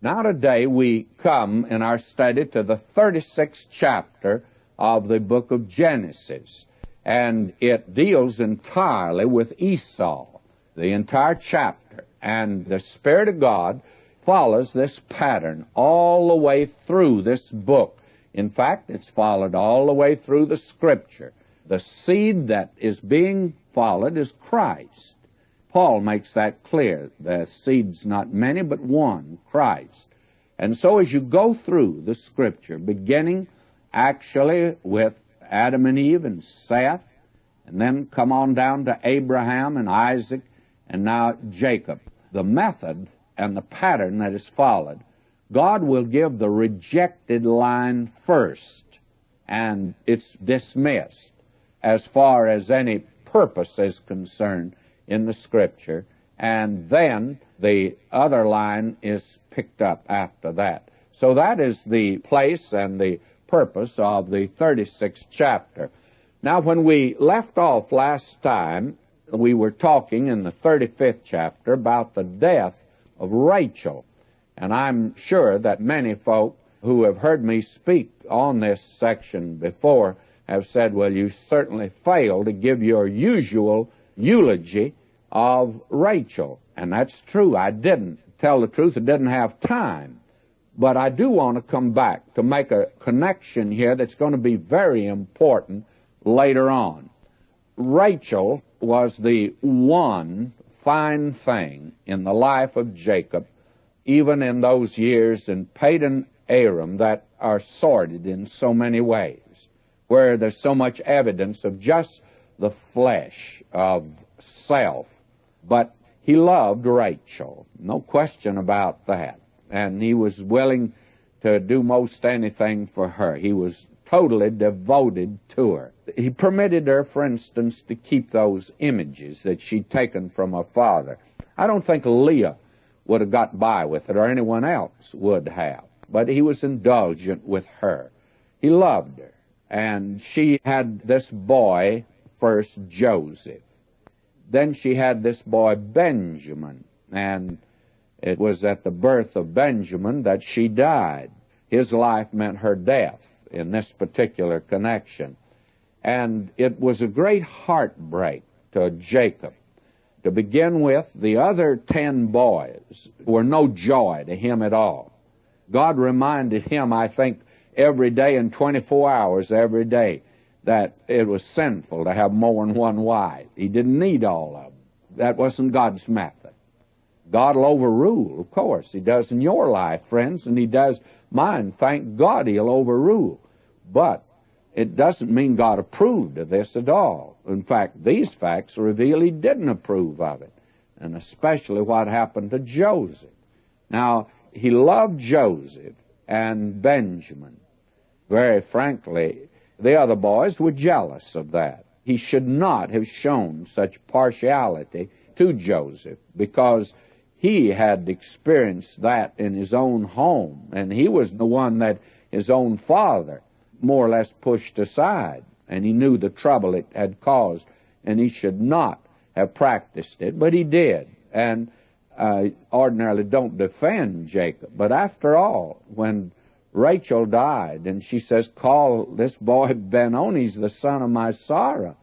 Now today we come in our study to the 36th chapter of the book of Genesis, and it deals entirely with Esau, the entire chapter. And the Spirit of God follows this pattern all the way through this book. In fact, it's followed all the way through the Scripture. The seed that is being followed is Christ. Paul makes that clear. The seed's not many, but one, Christ. And so as you go through the Scripture, beginning actually with Adam and Eve and Seth, and then come on down to Abraham and Isaac, and now Jacob, the method and the pattern that is followed, God will give the rejected line first, and it's dismissed as far as any purpose is concerned in the Scripture, and then the other line is picked up after that. So that is the place and the purpose of the 36th chapter. Now, when we left off last time, we were talking in the 35th chapter about the death of Rachel, and I'm sure that many folk who have heard me speak on this section before have said, well, you certainly failed to give your usual eulogy of Rachel. And that's true. I didn't. Tell the truth, I didn't have time. But I do want to come back to make a connection here that's going to be very important later on. Rachel was the one fine thing in the life of Jacob, even in those years in Padan Aram that are sordid in so many ways, where there's so much evidence of just the flesh, of self. But he loved Rachel, no question about that. And he was willing to do most anything for her. He was totally devoted to her. He permitted her, for instance, to keep those images that she'd taken from her father. I don't think Leah would have got by with it, or anyone else would have. But he was indulgent with her. He loved her. And she had this boy, first Joseph. Then she had this boy Benjamin, and it was at the birth of Benjamin that she died. His life meant her death in this particular connection. And it was a great heartbreak to Jacob. To begin with, the other 10 boys were no joy to him at all. God reminded him, I think, every day and 24 hours every day, that it was sinful to have more than one wife. He didn't need all of them. That wasn't God's method. God will overrule, of course. He does in your life, friends, and he does mine. Thank God he'll overrule. But it doesn't mean God approved of this at all. In fact, these facts reveal he didn't approve of it, and especially what happened to Joseph. Now, he loved Joseph and Benjamin. Very frankly, the other boys were jealous of that. He should not have shown such partiality to Joseph, because he had experienced that in his own home, and he was the one that his own father more or less pushed aside, and he knew the trouble it had caused, and he should not have practiced it, but he did. And ordinarily don't defend Jacob, but after all, when Rachel died, and she says, call this boy Vernon, he's the son of my Sarah.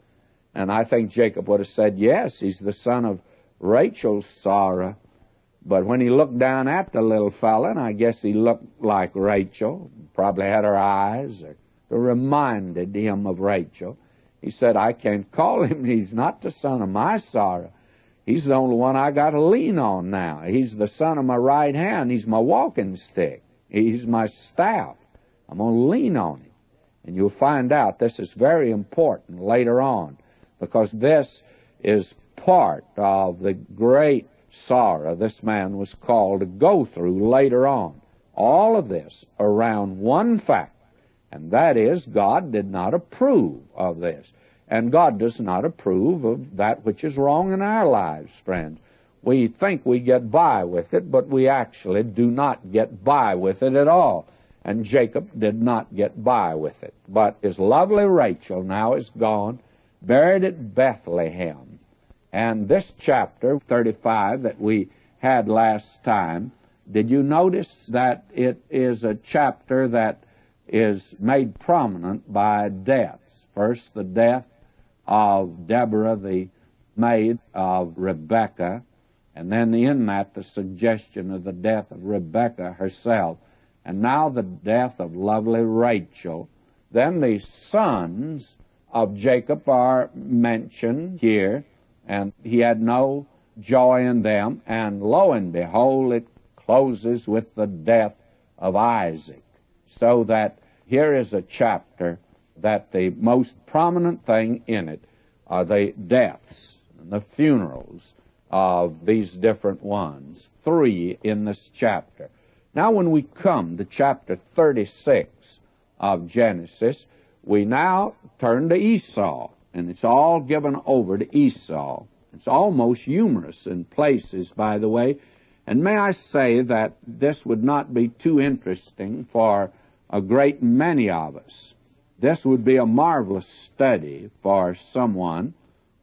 And I think Jacob would have said, yes, he's the son of Rachel's Sarah. But when he looked down at the little fella, and I guess he looked like Rachel, probably had her eyes, or reminded him of Rachel, he said, I can't call him, he's not the son of my Sarah. He's the only one I got to lean on now. He's the son of my right hand, he's my walking stick. He's my staff. I'm going to lean on him. And you'll find out this is very important later on, because this is part of the great sorrow this man was called to go through later on. All of this around one fact, and that is God did not approve of this. And God does not approve of that which is wrong in our lives, friends. We think we get by with it, but we actually do not get by with it at all. And Jacob did not get by with it. But his lovely Rachel now is gone, buried at Bethlehem. And this chapter, 35, that we had last time, Did you notice that it is a chapter that is made prominent by deaths? First, the death of Deborah, the maid of Rebekah, and then in that the suggestion of the death of Rebekah herself, and now the death of lovely Rachel. Then the sons of Jacob are mentioned here, and he had no joy in them, and lo and behold, it closes with the death of Isaac. So that here is a chapter that the most prominent thing in it are the deaths and the funerals of these different ones. 3 in this chapter. Now when we come to chapter 36 of Genesis, we now turn to Esau, and it's all given over to Esau. It's almost humorous in places, by the way. And may I say that this would not be too interesting for a great many of us. This would be a marvelous study for someone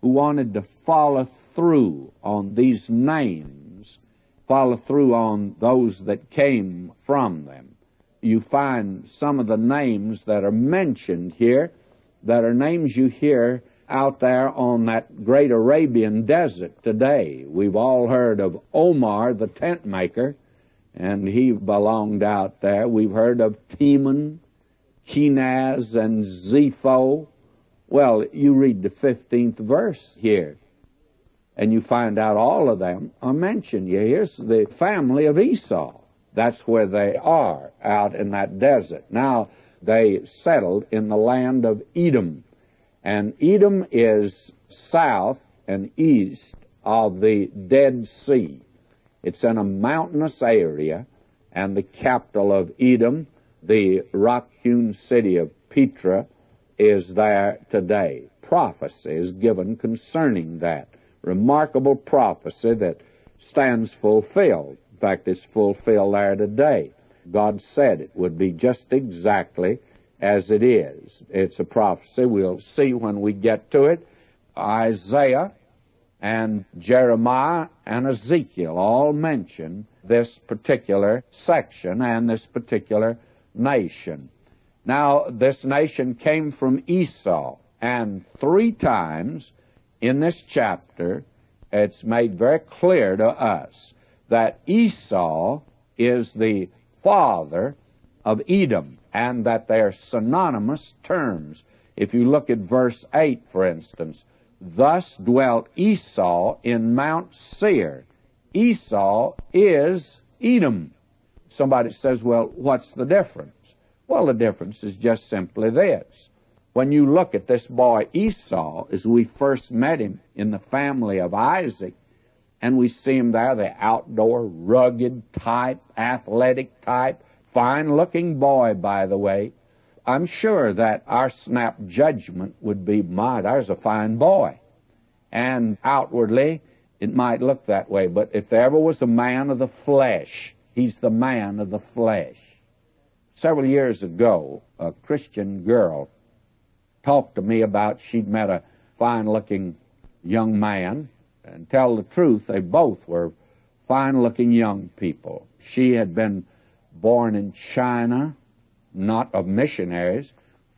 who wanted to follow through on these names, follow through on those that came from them. You find some of the names that are mentioned here that are names you hear out there on that great Arabian desert today. We've all heard of Omar, the tent maker, and he belonged out there. We've heard of Teman, Kenaz, and Zepho. Well, you read the 15th verse here, and you find out all of them are mentioned. Here's the family of Esau. That's where they are, out in that desert. Now, they settled in the land of Edom. And Edom is south and east of the Dead Sea. It's in a mountainous area, and the capital of Edom, the rock-hewn city of Petra, is there today. Prophecy is given concerning that. Remarkable prophecy that stands fulfilled. In fact, it's fulfilled there today. God said it would be just exactly as it is. It's a prophecy we'll see when we get to it. Isaiah and Jeremiah and Ezekiel all mention this particular section and this particular nation. Now, this nation came from Esau, and 3 times in this chapter it's made very clear to us that Esau is the father of Edom, and that they are synonymous terms. If you look at verse 8, for instance, thus dwelt Esau in Mount Seir. Esau is Edom. Somebody says, well, what's the difference? Well, the difference is just simply this. When you look at this boy Esau, as we first met him in the family of Isaac, and we see him there, the outdoor, rugged type, athletic type, fine-looking boy, by the way. I'm sure that our snap judgment would be, my, there's a fine boy. And outwardly, it might look that way. But if there ever was a man of the flesh, he's the man of the flesh. Several years ago, a Christian girl talked to me about she'd met a fine-looking young man. And tell the truth, they both were fine-looking young people. She had been born in China, not of missionaries.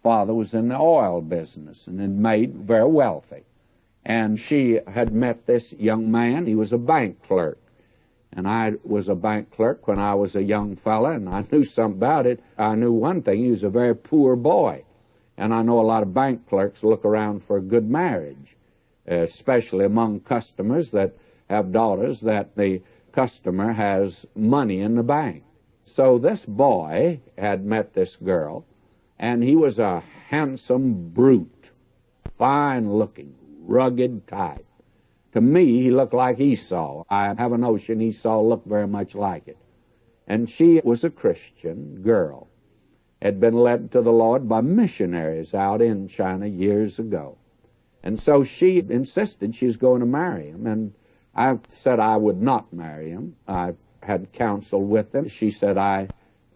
Father was in the oil business and had made very wealthy. And she had met this young man. He was a bank clerk. And I was a bank clerk when I was a young fella, and I knew something about it. I knew one thing, he was a very poor boy. And I know a lot of bank clerks look around for a good marriage, especially among customers that have daughters that the customer has money in the bank. So this boy had met this girl, and he was a handsome brute, fine-looking, rugged type. To me, he looked like Esau. I have a notion Esau looked very much like it. And she was a Christian girl, had been led to the Lord by missionaries out in China years ago. And so she insisted she was going to marry him, and I said I would not marry him. I had counsel with him. She said, I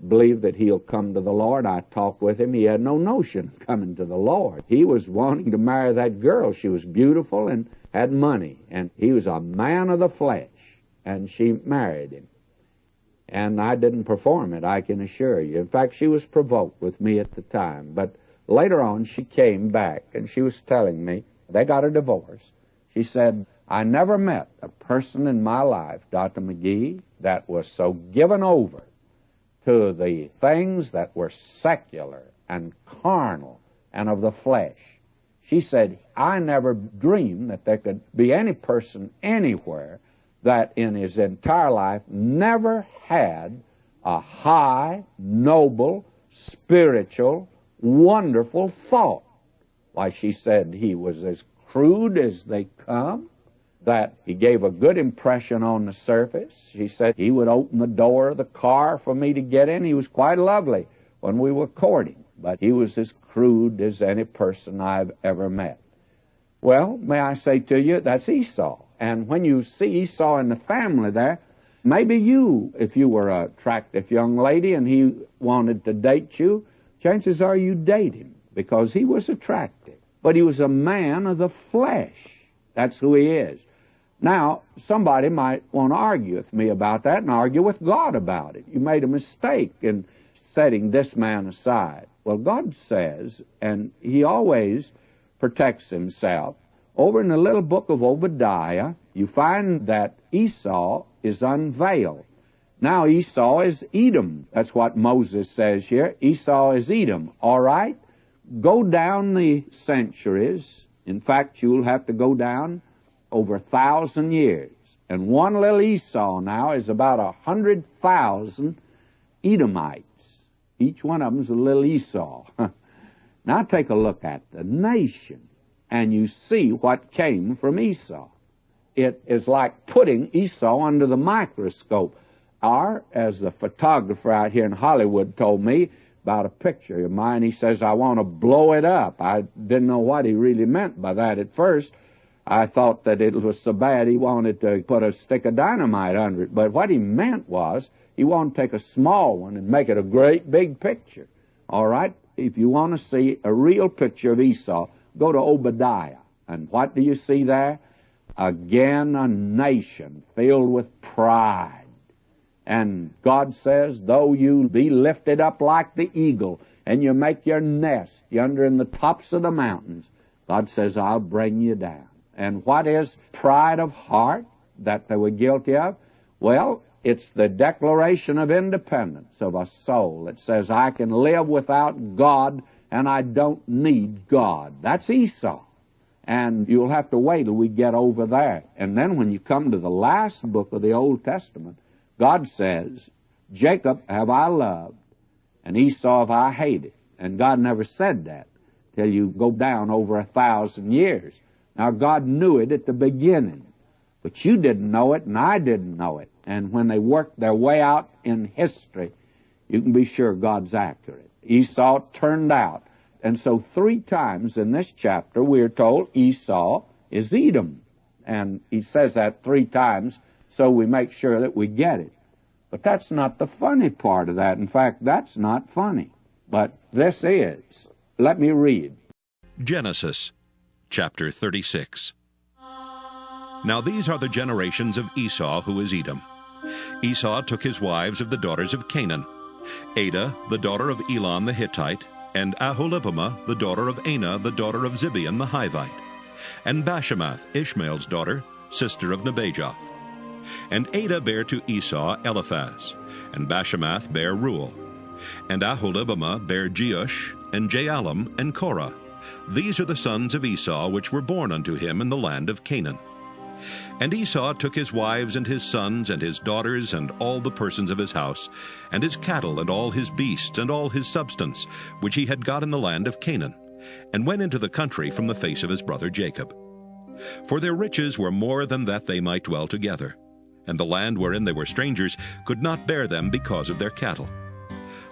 believe that he'll come to the Lord. I talked with him. He had no notion of coming to the Lord. He was wanting to marry that girl. She was beautiful and had money, and he was a man of the flesh, and she married him. And I didn't perform it, I can assure you. In fact, she was provoked with me at the time. But later on, she came back, and she was telling me they got a divorce. She said, I never met a person in my life, Dr. McGee, that was so given over to the things that were secular and carnal and of the flesh. She said, I never dreamed that there could be any person anywhere that in his entire life never had a high, noble, spiritual, wonderful thought. Why, she said he was as crude as they come, that he gave a good impression on the surface. She said he would open the door of the car for me to get in. He was quite lovely when we were courting, but he was as crude as any person I've ever met. Well, may I say to you, that's Esau. And when you see Esau in the family there, maybe you, if you were an attractive young lady and he wanted to date you, chances are you'd date him because he was attractive. But he was a man of the flesh. That's who he is. Now, somebody might want to argue with me about that and argue with God about it. You made a mistake in setting this man aside. Well, God says, and he always protects himself, over in the little book of Obadiah, you find that Esau is unveiled. Now, Esau is Edom. That's what Moses says here. Esau is Edom. All right? Go down the centuries. In fact, you'll have to go down over 1,000 years. And one little Esau now is about 100,000 Edomites. Each one of them's a little Esau. Now take a look at the nation, and you see what came from Esau. It is like putting Esau under the microscope. Or, as the photographer out here in Hollywood told me about a picture of mine, he says, I want to blow it up. I didn't know what he really meant by that at first. I thought that it was so bad he wanted to put a stick of dynamite under it. But what he meant was he wanted to take a small one and make it a great big picture. All right? If you want to see a real picture of Esau, go to Obadiah. And what do you see there? Again, a nation filled with pride. And God says, though you be lifted up like the eagle, and you make your nest yonder in the tops of the mountains, God says, I'll bring you down. And what is pride of heart that they were guilty of? Well, it's the declaration of independence of a soul that says, I can live without God and I don't need God. That's Esau. And you'll have to wait till we get over there. And then when you come to the last book of the Old Testament, God says, Jacob have I loved, and Esau have I hated. And God never said that till you go down over 1,000 years. Now, God knew it at the beginning, but you didn't know it, and I didn't know it. And when they worked their way out in history, you can be sure God's accurate. Esau turned out. And so 3 times in this chapter, we are told Esau is Edom. And he says that 3 times, so we make sure that we get it. But that's not the funny part of that. In fact, that's not funny. But this is. Let me read. Genesis, chapter 36. Now these are the generations of Esau, who is Edom. Esau took his wives of the daughters of Canaan, Adah, the daughter of Elon the Hittite, and Aholibamah, the daughter of Anah, the daughter of Zibeon the Hivite, and Bashemath, Ishmael's daughter, sister of Nebajoth. And Adah bare to Esau Eliphaz, and Bashemath bare Reuel, and Aholibamah bare Jeush, and Jaalam, and Korah. These are the sons of Esau which were born unto him in the land of Canaan. And Esau took his wives and his sons and his daughters and all the persons of his house, and his cattle and all his beasts and all his substance, which he had got in the land of Canaan, and went into the country from the face of his brother Jacob. For their riches were more than that they might dwell together, and the land wherein they were strangers could not bear them because of their cattle.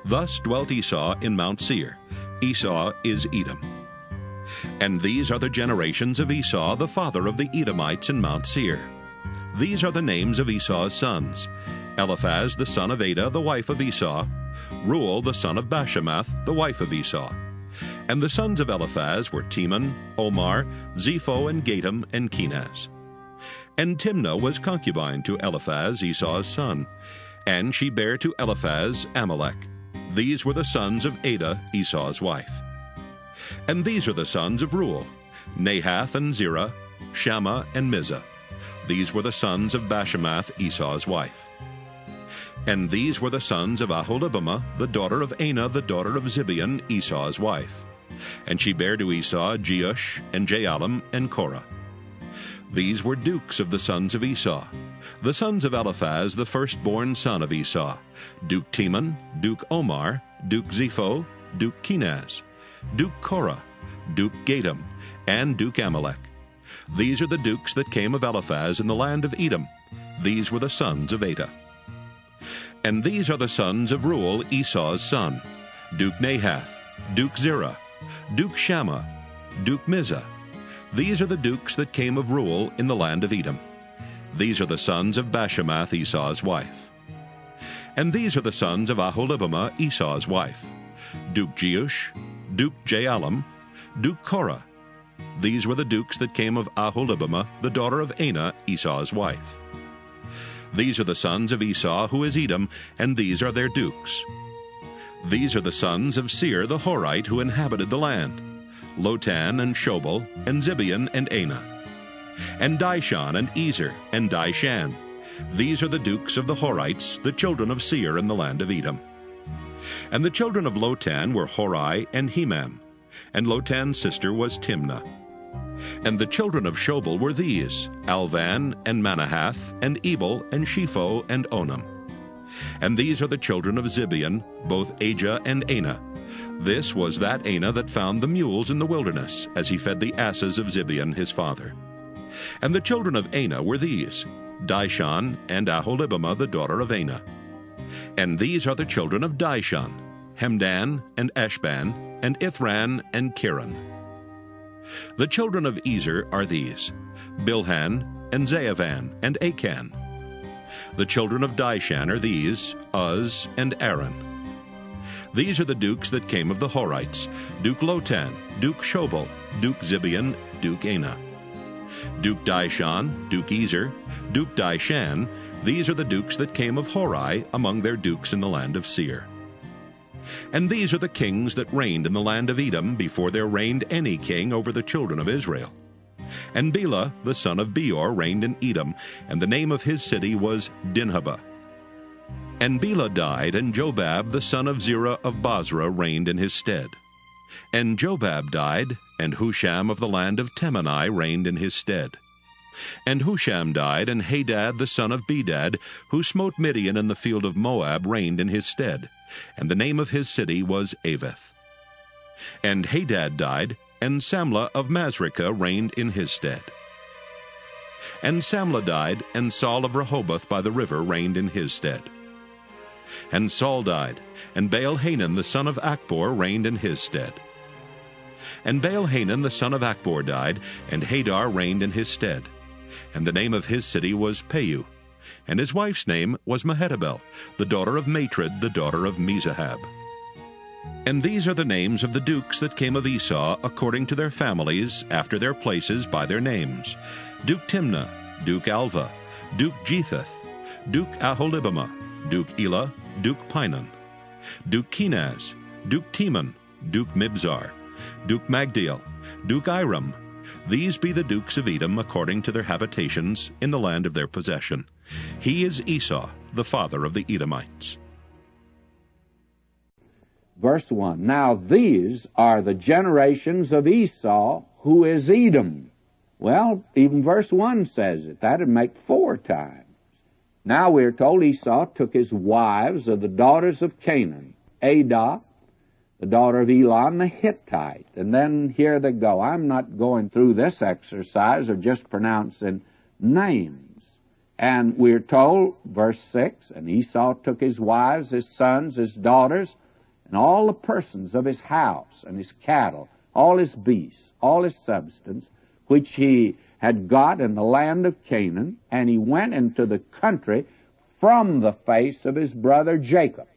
Thus dwelt Esau in Mount Seir. Esau is Edom. And these are the generations of Esau, the father of the Edomites in Mount Seir. These are the names of Esau's sons: Eliphaz the son of Adah, the wife of Esau; Reuel the son of Bashemath, the wife of Esau. And the sons of Eliphaz were Teman, Omar, Zepho, and Gatam, and Kenaz. And Timnah was concubine to Eliphaz, Esau's son. And she bare to Eliphaz Amalek. These were the sons of Adah, Esau's wife. And these are the sons of Reuel, Nahath and Zerah, Shammah and Mizah. These were the sons of Bashemath, Esau's wife. And these were the sons of Aholibamah, the daughter of Anah, the daughter of Zibeon, Esau's wife. And she bare to Esau Jeush, and Jaalam, and Korah. These were dukes of the sons of Esau. The sons of Eliphaz, the firstborn son of Esau, Duke Teman, Duke Omar, Duke Zepho, Duke Kenaz, Duke Korah, Duke Gatam, and Duke Amalek. These are the dukes that came of Eliphaz in the land of Edom. These were the sons of Adah. And these are the sons of Reuel, Esau's son, Duke Nahath, Duke Zerah, Duke Shammah, Duke Mizah. These are the dukes that came of Reuel in the land of Edom. These are the sons of Bashemath, Esau's wife. And these are the sons of Aholibamah, Esau's wife, Duke Jeush, Duke Jaalam, Duke Korah. These were the dukes that came of Aholibamah, the daughter of Anah, Esau's wife. These are the sons of Esau, who is Edom, and these are their dukes. These are the sons of Seir the Horite, who inhabited the land, Lotan and Shobal, and Zibeon and Anah, and Dishon and Ezer and Dishan. These are the dukes of the Horites, the children of Seir in the land of Edom. And the children of Lotan were Hori and Hemam, and Lotan's sister was Timnah. And the children of Shobal were these, Alvan and Manahath, and Ebal, and Shepho, and Onam. And these are the children of Zibeon, both Ajah and Anah. This was that Anah that found the mules in the wilderness, as he fed the asses of Zibeon his father. And the children of Anah were these, Dishon and Aholibamah the daughter of Anah. And these are the children of Dishon, Hemdan and Eshban, and Ithran and Kiran. The children of Ezer are these, Bilhan and Zaavan and Achan. The children of Dishan are these, Uz and Aaron. These are the dukes that came of the Horites, Duke Lotan, Duke Shobal, Duke Zibeon, Duke Anah. Duke Dishon, Duke Ezer, Duke Dishan. These are the dukes that came of Hori among their dukes in the land of Seir. And these are the kings that reigned in the land of Edom before there reigned any king over the children of Israel. And Bela, the son of Beor, reigned in Edom, and the name of his city was Dinhabah. And Bela died, and Jobab, the son of Zerah of Bozrah, reigned in his stead. And Jobab died, and Husham of the land of Temani reigned in his stead. And Husham died, and Hadad the son of Bedad, who smote Midian in the field of Moab, reigned in his stead. And the name of his city was Avith. And Hadad died, and Samlah of Masrekah reigned in his stead. And Samlah died, and Saul of Rehoboth by the river reigned in his stead. And Saul died, and Baal-Hanan the son of Achbor reigned in his stead. And Baal-Hanan the son of Achbor died, and Hadar reigned in his stead. And the name of his city was Peu, and his wife's name was Mehetabel, the daughter of Matred, the daughter of Mezahab. And these are the names of the dukes that came of Esau according to their families, after their places by their names, Duke Timnah, Duke Alva, Duke Jetheth, Duke Aholibamah, Duke Elah, Duke Pinon, Duke Kenaz, Duke Teman, Duke Mibzar, Duke Magdiel, Duke Iram. These be the dukes of Edom according to their habitations in the land of their possession. He is Esau, the father of the Edomites. Verse 1, Now these are the generations of Esau, who is Edom. Well, even verse 1 says it. That would make 4 times. Now we are told Esau took his wives of the daughters of Canaan, Adah, the daughter of Elon the Hittite. And then here they go. I'm not going through this exercise of just pronouncing names. And we're told, verse 6, And Esau took his wives, his sons, his daughters, and all the persons of his house, and his cattle, all his beasts, all his substance, which he had got in the land of Canaan, and he went into the country from the face of his brother Jacob.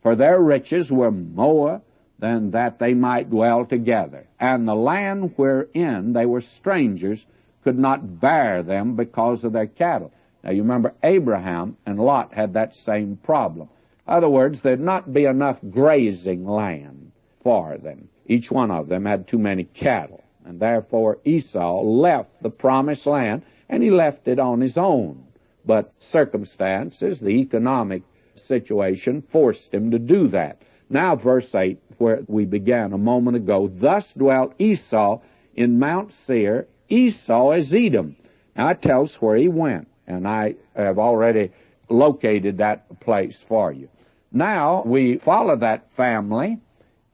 For their riches were more than that they might dwell together. And the land wherein they were strangers could not bear them because of their cattle. Now, you remember Abraham and Lot had that same problem. In other words, there'd not be enough grazing land for them. Each one of them had too many cattle, and therefore Esau left the promised land, and he left it on his own. But circumstances, the economic situation, forced him to do that. Now, verse 8, where we began a moment ago, thus dwelt Esau in Mount Seir. Esau is Edom. Now, it tells where he went, and I have already located that place for you. Now, we follow that family,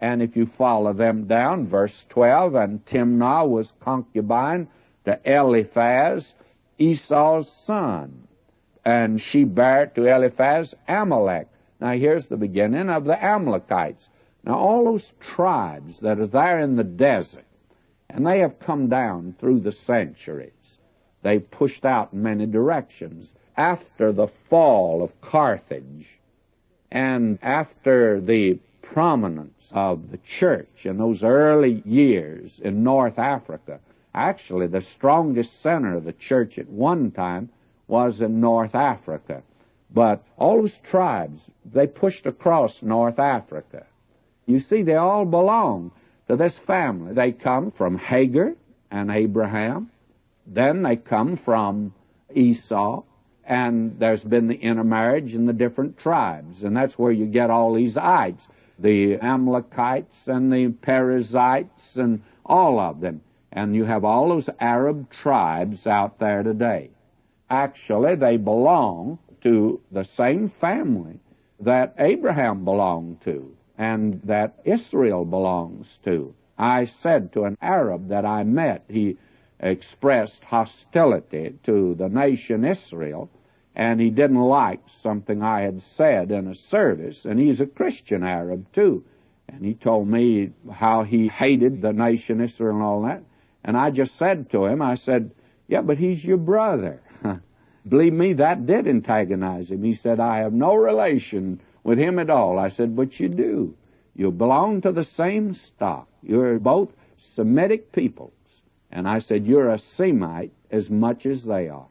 and if you follow them down, verse 12, and Timnah was concubine to Eliphaz, Esau's son, and she bare to Eliphaz Amalek. Now, here's the beginning of the Amalekites. Now, all those tribes that are there in the desert, and they have come down through the centuries. They pushed out in many directions. After the fall of Carthage, and after the prominence of the church in those early years in North Africa, actually the strongest center of the church at one time was in North Africa. But all those tribes, they pushed across North Africa. You see, they all belong to this family. They come from Hagar and Abraham. Then they come from Esau. And there's been the intermarriage in the different tribes. And that's where you get all these ites, the Amalekites and the Perizzites and all of them. And you have all those Arab tribes out there today. Actually, they belong to the same family that Abraham belonged to and that Israel belongs to. I said to an Arab that I met, he expressed hostility to the nation Israel, and he didn't like something I had said in a service, and he's a Christian Arab too. And he told me how he hated the nation Israel and all that. And I just said to him, I said, yeah, but he's your brother. Believe me, that did antagonize him. He said, I have no relation with him at all. I said, but you do. You belong to the same stock. You're both Semitic peoples. And I said, you're a Semite as much as they are.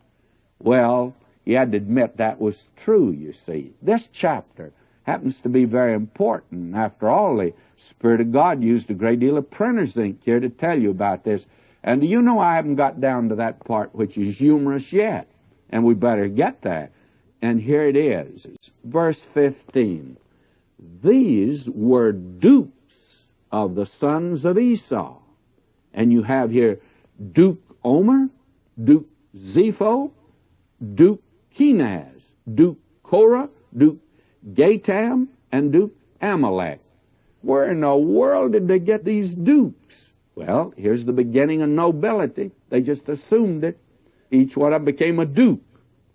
Well, he had to admit that was true, you see. This chapter happens to be very important. After all, the Spirit of God used a great deal of printer's ink here to tell you about this. And do you know I haven't got down to that part which is humorous yet? And we better get there. And here it is. Verse 15. These were dukes of the sons of Esau. And you have here Duke Omer, Duke Zepho, Duke Kenaz, Duke Korah, Duke Gatam, and Duke Amalek. Where in the world did they get these dukes? Well, here's the beginning of nobility. They just assumed it. Each one of them became a duke.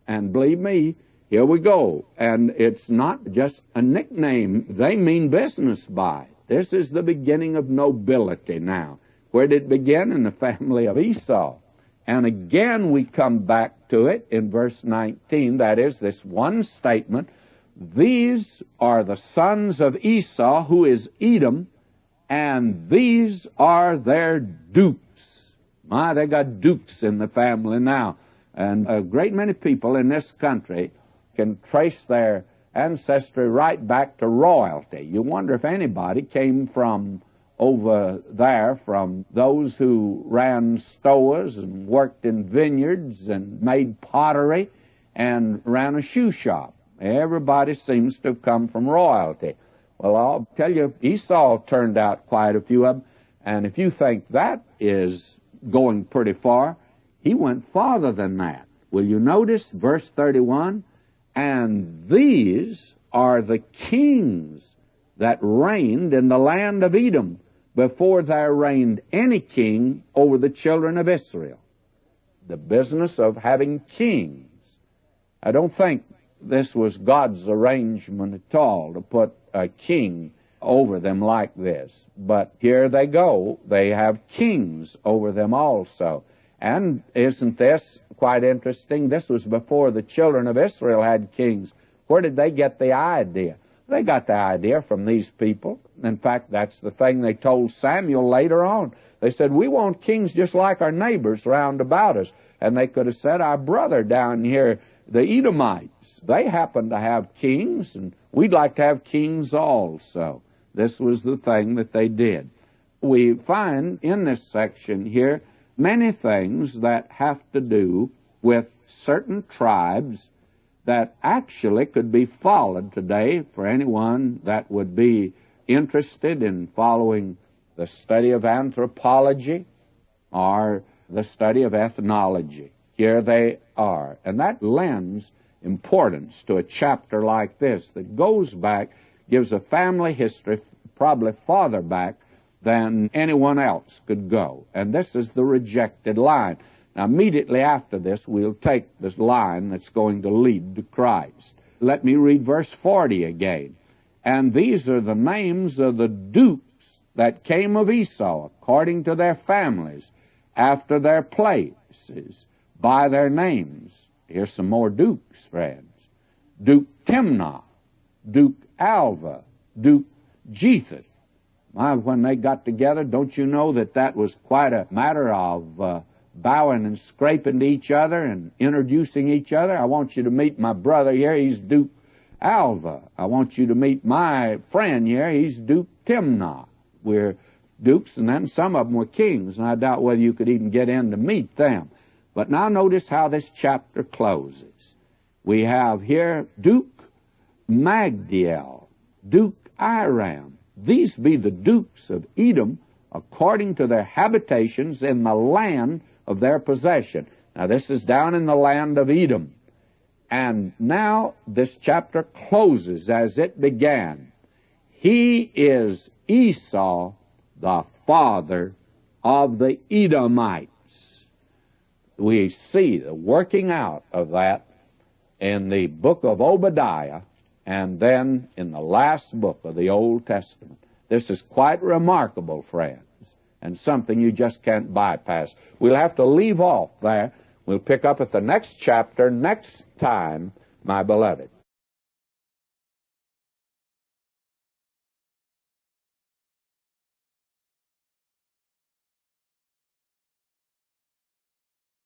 And believe me, here we go. And it's not just a nickname. They mean business by it. This is the beginning of nobility now. Where did it begin? In the family of Esau. And again we come back to it in verse 19. That is this one statement. These are the sons of Esau, who is Edom, and these are their dukes. My, they got dukes in the family now. And a great many people in this country can trace their ancestry right back to royalty. You wonder if anybody came from over there, from those who ran stores and worked in vineyards and made pottery and ran a shoe shop. Everybody seems to have come from royalty. Well, I'll tell you, Esau turned out quite a few of them, and if you think that is going pretty far, he went farther than that. Will you notice verse 31? And these are the kings that reigned in the land of Edom before there reigned any king over the children of Israel. The business of having kings. I don't think this was God's arrangement at all to put a king over them like this. But here they go. They have kings over them also. And isn't this quite interesting? This was before the children of Israel had kings. Where did they get the idea? They got the idea from these people. In fact, that's the thing they told Samuel later on. They said, we want kings just like our neighbors round about us. And they could have said, our brother down here the Edomites, they happened to have kings, and we'd like to have kings also. This was the thing that they did. We find in this section here many things that have to do with certain tribes that actually could be followed today for anyone that would be interested in following the study of anthropology or the study of ethnology. Here they are. And that lends importance to a chapter like this that goes back, gives a family history probably farther back than anyone else could go. And this is the rejected line. Now, immediately after this, we'll take this line that's going to lead to Christ. Let me read verse 40 again. And these are the names of the dukes that came of Esau, according to their families, after their places, by their names. Here's some more dukes, friends. Duke Timnah, Duke Alva, Duke Jetheth. When they got together, don't you know that that was quite a matter of bowing and scraping to each other and introducing each other? I want you to meet my brother here. He's Duke Alva. I want you to meet my friend here. He's Duke Timnah. We're dukes, and then some of them were kings, and I doubt whether you could even get in to meet them. But now notice how this chapter closes. We have here Duke Magdiel, Duke Iram. These be the dukes of Edom according to their habitations in the land of their possession. Now this is down in the land of Edom. And now this chapter closes as it began. He is Esau, the father of the Edomites. We see the working out of that in the book of Obadiah and then in the last book of the Old Testament. This is quite remarkable, friends, and something you just can't bypass. We'll have to leave off there. We'll pick up at the next chapter next time, my beloved.